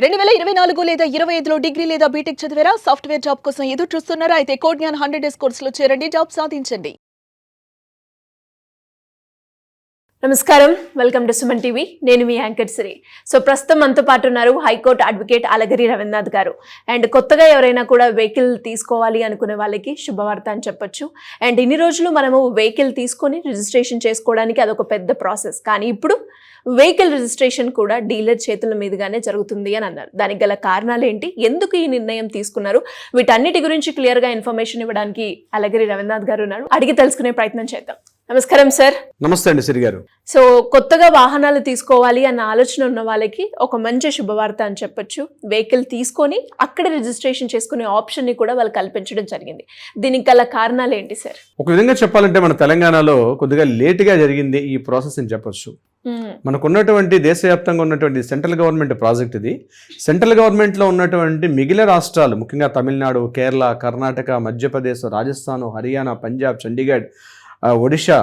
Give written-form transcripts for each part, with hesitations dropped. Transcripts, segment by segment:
2024 లేదా 25లో డిగ్రీ లేదా బీటెక్ చదివారా? సాఫ్ట్వేర్ జాబ్ కోసం ఎదురు చూస్తున్నారా? అయితే కోడ్ జ్ఞాన్ 100 డేస్ కోర్సులో చేరండి, జాబ్ సాధించండి. నమస్కారం, వెల్కమ్ టు సుమన్ టీవీ. నేను మీ యాంకర్ సిరి. సో ప్రస్తుతం మనతో పాటు ఉన్నారు హైకోర్టు అడ్వకేట్ అలగిరి రవీంద్రనాథ్ గారు. అండ్ కొత్తగా ఎవరైనా కూడా వెహికల్ తీసుకోవాలి అనుకునే వాళ్ళకి శుభవార్త అని చెప్పొచ్చు. అండ్ ఇన్ని రోజులు మనము వెహికల్ తీసుకొని రిజిస్ట్రేషన్ చేసుకోవడానికి అదొక పెద్ద ప్రాసెస్, కానీ ఇప్పుడు వెహికల్ రిజిస్ట్రేషన్ కూడా డీలర్ చేతుల మీదుగానే జరుగుతుంది అని అన్నారు. దానికి గల కారణాలు ఏంటి, ఎందుకు ఈ నిర్ణయం తీసుకున్నారు, వీటన్నిటి గురించి క్లియర్గా ఇన్ఫర్మేషన్ ఇవ్వడానికి అలగిరి రవీంద్రనాథ్ గారు ఉన్నారు. అడిగి తెలుసుకునే ప్రయత్నం చేద్దాం. నమస్కారం సార్. నమస్తే అండి సిరి గారు. సో కొత్తగా వాహనాలు తీసుకోవాలి అన్న ఆలోచన ఉన్న వాళ్ళకి ఒక మంచి శుభవార్త అని చెప్పొచ్చు. వెహికల్ తీసుకొని అక్కడ రిజిస్ట్రేషన్ చేసుకునే ఆప్షన్ ని కూడా వాళ్ళు కల్పించడం జరిగింది. దీనికి గల కారణాలు ఏంటి సార్? ఒక విధంగా చెప్పాలంటే మన తెలంగాణలో కొద్దిగా లేటుగా జరిగింది ఈ ప్రాసెస్ అని చెప్పొచ్చు. మనకున్నటువంటి దేశవ్యాప్తంగా ఉన్నటువంటి సెంట్రల్ గవర్నమెంట్ ప్రాజెక్ట్ ఇది. సెంట్రల్ గవర్నమెంట్లో ఉన్నటువంటి మిగిలిన రాష్ట్రాలు, ముఖ్యంగా తమిళనాడు, కేరళ, కర్ణాటక, మధ్యప్రదేశ్, రాజస్థాన్, హర్యానా, పంజాబ్, చండీగఢ్, ఒడిషా,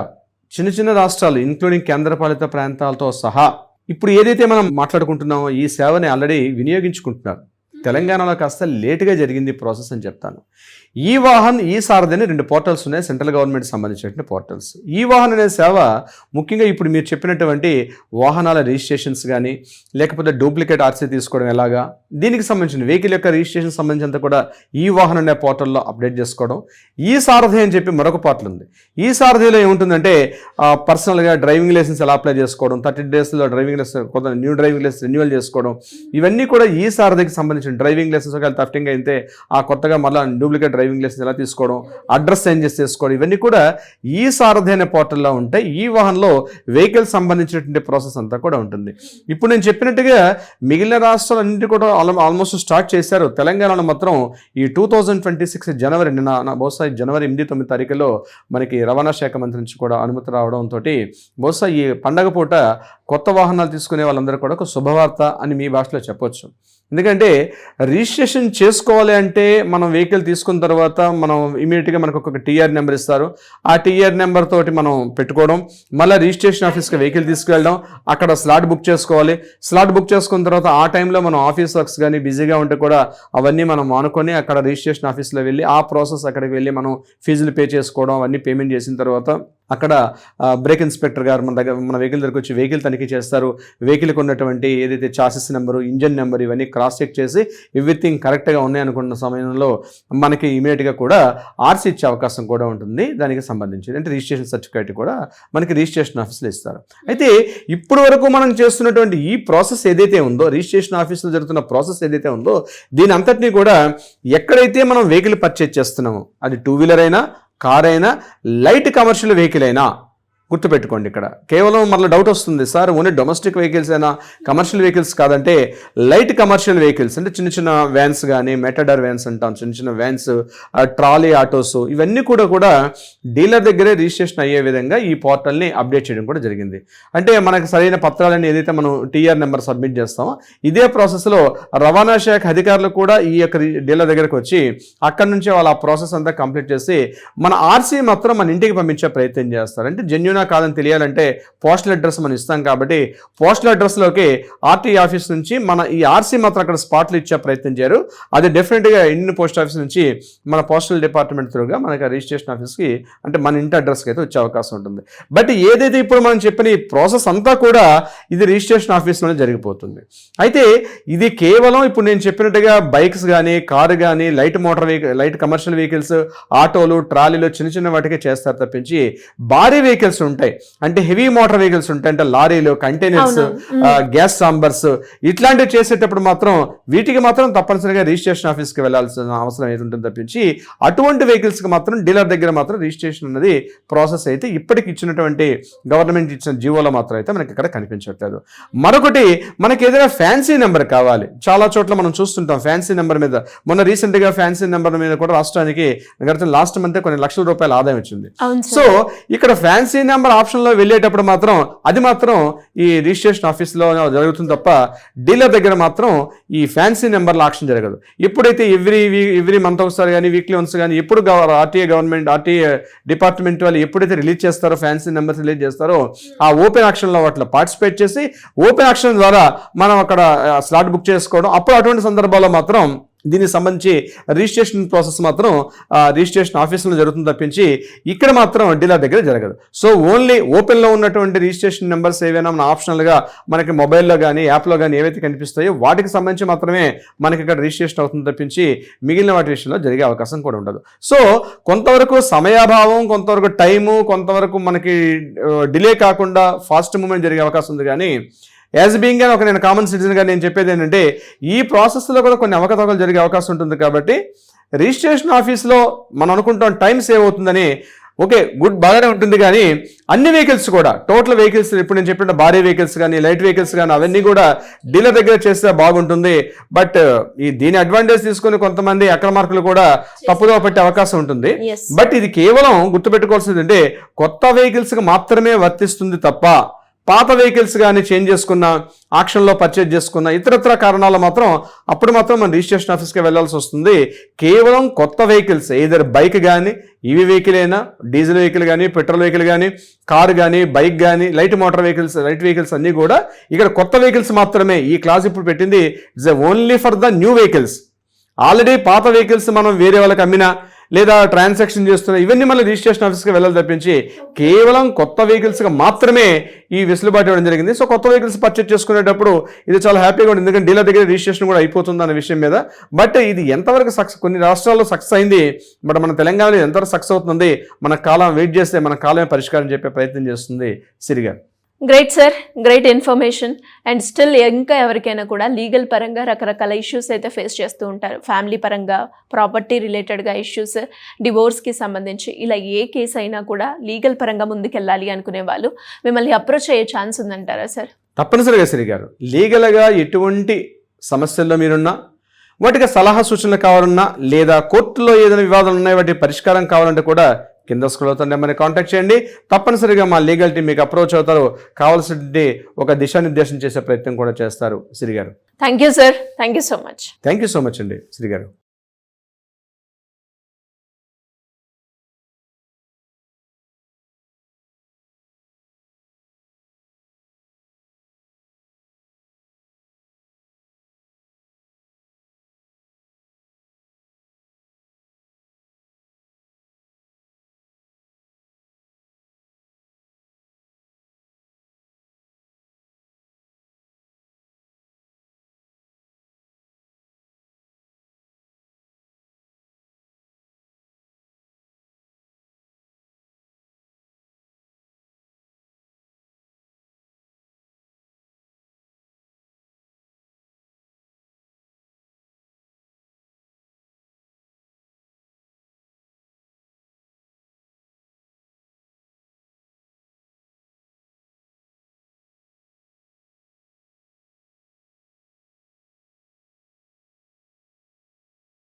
చిన్న చిన్న రాష్ట్రాలు ఇంక్లూడింగ్ కేంద్రపాలిత ప్రాంతాలతో సహా ఇప్పుడు ఏదైతే మనం మాట్లాడుకుంటున్నామో ఈ సేవని ఆల్రెడీ వినియోగించుకుంటున్నారు. తెలంగాణలో కాస్త లేటుగా జరిగింది ప్రాసెస్ అని చెప్తాను. ఈ వాహన్, ఈ సారథి అని 2 పోర్టల్స్ ఉన్నాయి, సెంట్రల్ గవర్నమెంట్ సంబంధించిన పోర్టల్స్. ఈ వాహన్ అనే సేవ ముఖ్యంగా ఇప్పుడు మీరు చెప్పినటువంటి వాహనాల రిజిస్ట్రేషన్స్ కానీ, లేకపోతే డూప్లికేట్ ఆర్సీ తీసుకోవడం ఎలాగా, దీనికి సంబంధించిన వెహికల్ యొక్క రిజిస్ట్రేషన్ సంబంధించినంత కూడా ఈ వాహన్ అనే పోర్టల్లో అప్డేట్ చేసుకోవడం. ఈ సారథి అని చెప్పి మరొక పోర్టల్ ఉంది. ఈ సారథిలో ఏముంటుందంటే పర్సనల్గా డ్రైవింగ్ లైసెన్స్ ఎలా అప్లై చేసుకోవడం, 30 డేస్లో డ్రైవింగ్ లైసెన్స్, కొంత న్యూ డ్రైవింగ్ లైసెన్స్ రెన్యువల్ చేసుకోవడం, ఇవన్నీ కూడా ఈ సారథికి సంబంధించిన డ్రైవింగ్ లైసెన్స్ ఒకవేళ థఫ్టింగ్ అయితే ఆ కొత్తగా మళ్ళీ డూప్లికేట్ డ్రైవింగ్ లైసెన్స్ ఎలా తీసుకోవడం, అడ్రస్ చేంజెస్ చేసుకోవడం, ఇవన్నీ కూడా ఈ సారథి అనే పోర్టల్లో ఉంటాయి. ఈ వాహనంలో వెహికల్ సంబంధించినటువంటి ప్రాసెస్ అంతా కూడా ఉంటుంది. ఇప్పుడు నేను చెప్పినట్టుగా మిగిలిన రాష్ట్రాలన్నింటి కూడా ఆల్మోస్ట్ స్టార్ట్ చేశారు. తెలంగాణలో మాత్రం ఈ 2026 జనవరి, బహుశా జనవరి 8-9 తారీఖులో మనకి రవాణా శాఖ మంత్రి నుంచి కూడా అనుమతి రావడంతో బహుశా ఈ పండగ పూట కొత్త వాహనాలు తీసుకునే వాళ్ళందరూ కూడా ఒక శుభవార్త అని మీ భాషలో చెప్పొచ్చు. ఎందుకంటే రిజిస్ట్రేషన్ చేసుకోవాలి అంటే మనం వెహికల్ తీసుకున్న తర్వాత మనం ఇమీడియట్గా మనకు ఒక టీఆర్ నెంబర్ ఇస్తారు. ఆ టీఆర్ నెంబర్ తోటి మనం పెట్టుకోవడం, మళ్ళీ రిజిస్ట్రేషన్ ఆఫీస్కి వెహికల్ తీసుకువెళ్ళడం, అక్కడ స్లాట్ బుక్ చేసుకోవాలి. స్లాట్ బుక్ చేసుకున్న తర్వాత ఆ టైంలో మనం ఆఫీస్ వర్క్స్ కానీ బిజీగా ఉంటే కూడా అవన్నీ మనం మానుకొని అక్కడ రిజిస్ట్రేషన్ ఆఫీస్లో వెళ్ళి ఆ ప్రాసెస్ అక్కడికి వెళ్ళి మనం ఫీజులు పే చేసుకోవడం, అవన్నీ పేమెంట్ చేసిన తర్వాత అక్కడ బ్రేక్ ఇన్స్పెక్టర్ గారు మన వెహికల్ దగ్గరికి వచ్చి వెహికల్ తనిఖీ చేస్తారు. వెహికల్కి ఉన్నటువంటి ఏదైతే చాసిస్ నెంబరు, ఇంజన్ నెంబర్, ఇవన్నీ క్రాస్ చెక్ చేసి ఎవ్రీథింగ్ కరెక్ట్గా ఉన్నాయనుకున్న సమయంలో మనకి ఇమీడియట్గా కూడా ఆర్సీ ఇచ్చే అవకాశం కూడా ఉంటుంది. దానికి సంబంధించి అంటే రిజిస్ట్రేషన్ సర్టిఫికేట్ కూడా మనకి రిజిస్ట్రేషన్ ఆఫీస్లో ఇస్తారు. అయితే ఇప్పటి వరకు మనం చేస్తున్నటువంటి ఈ ప్రాసెస్ ఏదైతే ఉందో, రిజిస్ట్రేషన్ ఆఫీస్లో జరుగుతున్న ప్రాసెస్ ఏదైతే ఉందో, దీని అంతటినీ కూడా ఎక్కడైతే మనం వెహికల్ పర్చేజ్ చేస్తున్నామో, అది 2 వీలర్ అయినా, కార్ అయినా, లైట్ కమర్షియల్ వెహికల్ అయినా, గుర్తుపెట్టుకోండి. ఇక్కడ కేవలం మళ్ళీ డౌట్ వస్తుంది, సార్ ఓన్లీ డొమెస్టిక్ వెహికల్స్ అయినా, కమర్షియల్ వెహికల్స్ కాదంటే లైట్ కమర్షియల్ వెహికల్స్ అంటే చిన్న చిన్న వ్యాన్స్ కానీ, మెటడర్ వ్యాన్స్ అంటాం, చిన్న చిన్న వ్యాన్స్, ట్రాలీ ఆటోస్, ఇవన్నీ కూడా డీలర్ దగ్గరే రిజిస్ట్రేషన్ అయ్యే విధంగా ఈ పోర్టల్ని అప్డేట్ చేయడం కూడా జరిగింది. అంటే మనకు సరైన పత్రాలని ఏదైతే మనం టీఆర్ నెంబర్ సబ్మిట్ చేస్తామో ఇదే ప్రాసెస్లో రవాణా శాఖ అధికారులు కూడా ఈ యొక్క డీలర్ దగ్గరకు వచ్చి అక్కడి నుంచి వాళ్ళు ఆ ప్రాసెస్ అంతా కంప్లీట్ చేసి మన ఆర్సీ మాత్రం మన ఇంటికి పంపించే ప్రయత్నం చేస్తారు. అంటే జెన్యూనా కాదని తెలియాలంటే పోస్టల్ అడ్రస్ మనం ఇస్తాం కాబట్టి పోస్టల్ అడ్రస్లోకి ఆర్టీ ఆఫీస్ నుంచి మన ఈ ఆర్సీ మాత్రం అక్కడ స్పాట్లు ఇచ్చే ప్రయత్నం చేయరు. అది డెఫినెట్గా ఇండియన్ పోస్ట్ ఆఫీస్ నుంచి మన పోస్టల్ డిపార్ట్మెంట్ త్రూగా మనకి రిజిస్ట్రేషన్ ఆఫీస్కి అంటే మన ఇంటి అడ్రస్కి అయితే వచ్చే అవకాశం ఉంటుంది. బట్ ఏదైతే ఇప్పుడు మనం చెప్పిన ఈ ప్రాసెస్ అంతా కూడా ఇది రిజిస్ట్రేషన్ ఆఫీస్లోనే జరిగిపోతుంది. అయితే ఇది కేవలం ఇప్పుడు నేను చెప్పినట్టుగా బైక్స్ కానీ, కారు కానీ, light motor vehicle, light commercial vehicles, ఆటోలు, ట్రాలీలు, చిన్న చిన్న వాటికే చేస్తారు తప్పించి భారీ వెహికల్స్ ఉంటాయి, అంటే హెవీ మోటార్ వెహికల్స్ ఉంటాయి, అంటే లారీలు, కంటైనర్స్, గ్యాస్ చాంబర్స్, ఇట్లాంటివి చేసేటప్పుడు మాత్రం వీటికి మాత్రం తప్పనిసరిగా రిజిస్ట్రేషన్ ఆఫీస్కి వెళ్ళాల్సిన అవసరం అయితే ఉంటుంది తప్పించి అటువంటి వెహికల్స్కి మాత్రం డీలర్ దగ్గర మాత్రం రిజిస్ట్రేషన్ అనేది ప్రాసెస్ అయితే ఇప్పటికి ఇచ్చినటువంటి గవర్నమెంట్ ఇచ్చిన జీవోలో మాత్రం అయితే మనకి ఇక్కడ కనిపించట్లేదు. మరొకటి, మనకి ఏదైనా ఫ్యాన్సీ నెంబర్ కావాలి. చాలా చోట్ల మనం చూస్తుంటాం ఫ్యాన్సీ నెంబర్ మీద. మొన్న రీసెంట్గా ఫ్యాన్సీ నెంబర్ మీద కూడా రాష్ట్రానికి లాస్ట్ మంత్ కొన్ని లక్షల రూపాయల ఆదాయం వచ్చింది. సో ఇక్కడ ఫ్యాన్సీ నెంబర్ ఆప్షన్లో వెళ్ళేటప్పుడు మాత్రం అది మాత్రం ఈ రిజిస్ట్రేషన్ ఆఫీస్లో జరుగుతుంది తప్ప డీలర్ దగ్గర మాత్రం ఈ ఫ్యాన్సీ నెంబర్ల ఆప్షన్ జరగదు. ఎప్పుడైతే ఎవ్రీ మంత్ ఒకసారి కానీ వీక్లీ వన్స్ కానీ ఎప్పుడు ఆర్టీఏ డిపార్ట్మెంట్ వాళ్ళు ఎప్పుడైతే రిలీజ్ చేస్తారో ఫ్యాన్సీ నెంబర్స్ రిలీజ్ చేస్తారో ఆ ఓపెన్ ఆక్షన్లో వాటిలో పార్టిసిపేట్ చేసి ఓపెన్ ఆక్షన్ ద్వారా మనం అక్కడ స్లాట్ బుక్ చేసుకోవడం, అప్పుడు అటువంటి సందర్భాల్లో మాత్రం దీనికి సంబంధించి రిజిస్ట్రేషన్ ప్రాసెస్ మాత్రం రిజిస్ట్రేషన్ ఆఫీసులో జరుగుతుంది తప్పించి ఇక్కడ మాత్రం డీలర్ దగ్గర జరగదు. సో ఓన్లీ ఓపెన్లో ఉన్నటువంటి రిజిస్ట్రేషన్ నెంబర్స్ ఏవైనా మన ఆప్షనల్గా మనకి మొబైల్లో కానీ యాప్లో కానీ ఏవైతే కనిపిస్తాయో వాటికి సంబంధించి మాత్రమే మనకి ఇక్కడ రిజిస్ట్రేషన్ అవుతుంది తప్పించి మిగిలిన వాటి విషయంలో జరిగే అవకాశం కూడా ఉండదు. సో కొంతవరకు సమయాభావం, కొంతవరకు టైము, కొంతవరకు మనకి డిలే కాకుండా ఫాస్ట్ మూవ్మెంట్ జరిగే అవకాశం ఉంది. కానీ యాజ్ బీయింగ్ గా నేను కామన్ సిటిజన్గా నేను చెప్పేది ఏంటంటే ఈ ప్రాసెస్లో కూడా కొన్ని అవకతవకలు జరిగే అవకాశం ఉంటుంది. కాబట్టి రిజిస్ట్రేషన్ ఆఫీస్లో మనం అనుకుంటాం టైం సేవ్ అవుతుందని, ఓకే గుడ్ బాగానే ఉంటుంది. కానీ అన్ని వెహికల్స్ కూడా టోటల్ వెహికల్స్ ఇప్పుడు నేను చెప్పిన భారీ వెహికల్స్ కానీ లైట్ వెహికల్స్ కానీ అవన్నీ కూడా డీలర్ దగ్గర చేస్తే బాగుంటుంది. బట్ దీని అడ్వాంటేజ్ తీసుకుని కొంతమంది అక్రమార్కులు కూడా తప్పుదోవ పెట్టే అవకాశం ఉంటుంది. బట్ ఇది కేవలం గుర్తుపెట్టుకోవాల్సింది అంటే కొత్త వెహికల్స్కి మాత్రమే వర్తిస్తుంది తప్ప పాత వెహికల్స్ కానీ చేంజ్ చేసుకున్న, ఆక్షన్లో పర్చేజ్ చేసుకున్న ఇతరత్ర కారణాలు మాత్రం అప్పుడు మాత్రం మనం రిజిస్ట్రేషన్ ఆఫీస్కి వెళ్ళాల్సి వస్తుంది. కేవలం కొత్త వెహికల్స్ ఏదర్ బైక్ కానీ ఈవీ వెహికల్ అయినా డీజిల్ వెహికల్ కానీ పెట్రోల్ వెహికల్ కానీ కారు కానీ బైక్ కానీ లైట్ వెహికల్స్ అన్నీ కూడా ఇక్కడ కొత్త వెహికల్స్ మాత్రమే. ఈ క్లాస్ ఇప్పుడు పెట్టింది it's only for the new vehicles. Already పాత వెహికల్స్ మనం వేరే వాళ్ళకి అమ్మినా లేదా ట్రాన్సాక్షన్ చేస్తున్నా ఇవన్నీ మళ్ళీ రిజిస్ట్రేషన్ ఆఫీస్కి వెళ్ళాలి తప్పించి కేవలం కొత్త వెహికల్స్గా మాత్రమే ఈ వెసులుబాటు ఇవ్వడం జరిగింది. సో కొత్త వెహికల్స్ పర్చేజ్ చేసుకునేటప్పుడు ఇది చాలా హ్యాపీగా ఉంటుంది, ఎందుకంటే డీలర్ దగ్గర రిజిస్ట్రేషన్ కూడా అయిపోతుంది అనే విషయం మీద. బట్ ఇది ఎంతవరకు సక్సెస్, కొన్ని రాష్ట్రాల్లో సక్సెస్ అయింది, బట్ మన తెలంగాణలో ఎంతవరకు సక్సెస్ అవుతుంది మన కాలం వెయిట్ చేస్తే మన కాలమే పరిష్కారం చెప్పే ప్రయత్నం చేస్తుంది సిరిగా. Great sir, great information. And still ఇంకా ఎవరికైనా కూడా లీగల్ పరంగా రకరకాల ఇష్యూస్ అయితే ఫేస్ చేస్తూ ఉంటారు. ఫ్యామిలీ పరంగా, ప్రాపర్టీ రిలేటెడ్గా ఇష్యూస్, డివోర్స్కి సంబంధించి ఇలా ఏ కేసు అయినా కూడా లీగల్ పరంగా ముందుకెళ్ళాలి అనుకునే వాళ్ళు మిమ్మల్ని అప్రోచ్ అయ్యే ఛాన్స్ ఉందంటారా సార్? తప్పనిసరిగా సిరి గారు. లీగల్గా ఎటువంటి సమస్యల్లో మీరున్నా, వాటికి సలహా సూచనలు కావాలన్నా, లేదా కోర్టులో ఏదైనా వివాదాలు ఉన్నాయి వాటి పరిష్కారం కావాలంటే కూడా కింద స్క్రోల్ అవుతున్న నెంబర్ని కాంటాక్ట్ చేయండి. తప్పనిసరిగా మా లీగల్ టీం మీకు అప్రోచ్ అవుతారు, కావాల్సింది ఒక దిశానిర్దేశం చేసే ప్రయత్నం కూడా చేస్తారు. సిరి గారు thank you sir, thank you so much. Thank you so much అండి సిరి గారు.